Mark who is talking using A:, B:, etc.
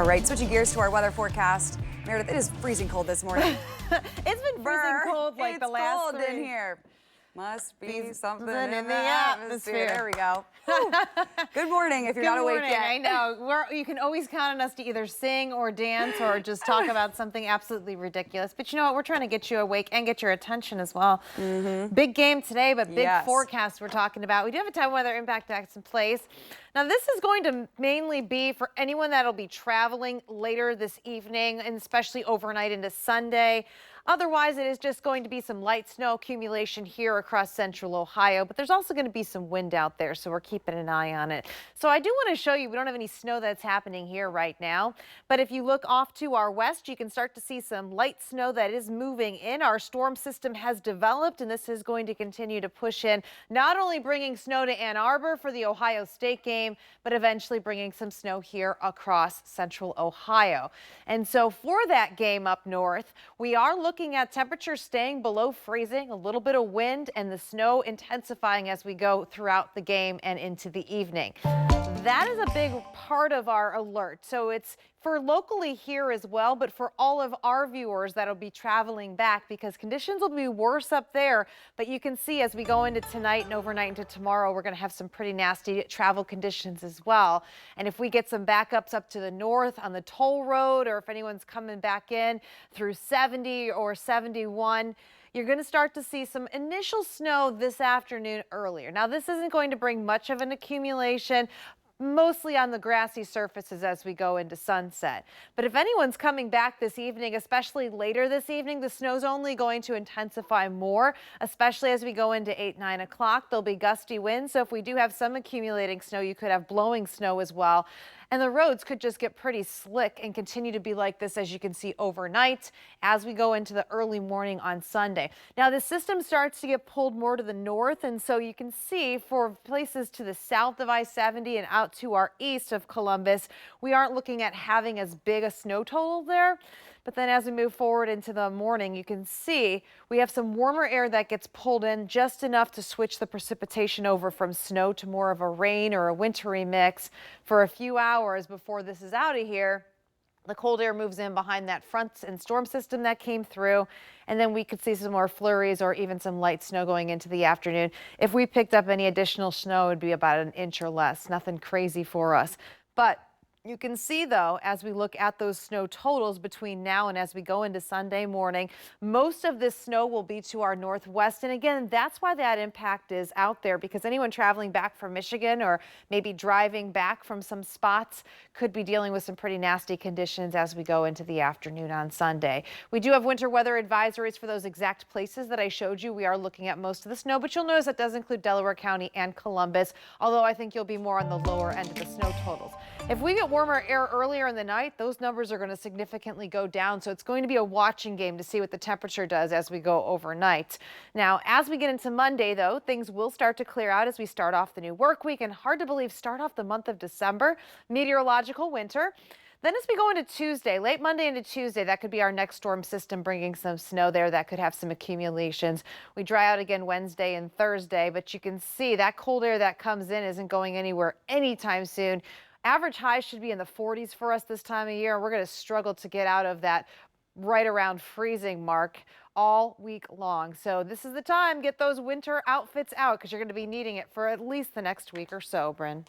A: All right, switching gears to our weather forecast. Meredith, it is freezing cold this morning.
B: It's been freezing cold like the last
A: It's cold in here. Must be something in the
B: atmosphere.
A: There we go. Good morning if you're not awake yet.
B: I know. You can always count on us to either sing or dance or just talk about something absolutely ridiculous. But you know what? We're trying to get you awake and get your attention as well. Big game today, but big forecast we're talking about. We do have a time weather impact that's in place. Now, this is going to mainly be for anyone that'll be traveling later this evening and especially overnight into Sunday. Otherwise, it is just going to be some light snow accumulation here across central Ohio, but there's also going to be some wind out there, so we're keeping an eye on it. So I do want to show you, we don't have any snow that's happening here right now, but if you look off to our west, you can start to see some light snow that is moving in. Our storm system has developed, and this is going to continue to push in, not only bringing snow to Ann Arbor for the Ohio State game, but eventually bringing some snow here across central Ohio. And so for that game up north, we are looking at temperatures staying below freezing, a little bit of wind, and the snow intensifying as we go throughout the game and into the evening. That is a big part of our alert. So it's for locally here as well, but for all of our viewers that'll be traveling back because conditions will be worse up there. But you can see as we go into tonight and overnight into tomorrow, we're going to have some pretty nasty travel conditions as well. And if we get some backups up to the north on the toll road, or if anyone's coming back in through 70 or 71, you're going to start to see some initial snow this afternoon earlier. Now, this isn't going to bring much of an accumulation, mostly on the grassy surfaces as we go into sunset. But if anyone's coming back this evening, especially later this evening, the snow's only going to intensify more, especially as we go into 8, 9 o'clock. There'll be gusty winds. So if we do have some accumulating snow, you could have blowing snow as well. And the roads could just get pretty slick and continue to be like this, as you can see, overnight as we go into the early morning on Sunday. Now, the system starts to get pulled more to the north, and so you can see for places to the south of I-70 and out to our east of Columbus, we aren't looking at having as big a snow total there. But then as we move forward into the morning, you can see we have some warmer air that gets pulled in just enough to switch the precipitation over from snow to more of a rain or a wintry mix for a few hours before this is out of here. The cold air moves in behind that front and storm system that came through, and then we could see some more flurries or even some light snow going into the afternoon. If we picked up any additional snow, it would be about an inch or less. Nothing crazy for us. But you can see, though, as we look at those snow totals between now and as we go into Sunday morning, most of this snow will be to our northwest. And again, that's why that impact is out there, because anyone traveling back from Michigan or maybe driving back from some spots could be dealing with some pretty nasty conditions as we go into the afternoon on Sunday. We do have winter weather advisories for those exact places that I showed you. We are looking at most of the snow, but you'll notice that does include Delaware County and Columbus, although I think you'll be more on the lower end of the snow totals. If we get warmer air earlier in the night, those numbers are going to significantly go down. So it's going to be a watching game to see what the temperature does as we go overnight. Now, as we get into Monday, though, things will start to clear out as we start off the new work week, and hard to believe, start off the month of December, meteorological winter. Then as we go into Tuesday, late Monday into Tuesday, that could be our next storm system bringing some snow there that could have some accumulations. We dry out again Wednesday and Thursday, but you can see that cold air that comes in isn't going anywhere anytime soon. Average highs should be in the 40s for us this time of year. We're going to struggle to get out of that right around freezing mark all week long. So this is the time. Get those winter outfits out because you're going to be needing it for at least the next week or so, Bryn.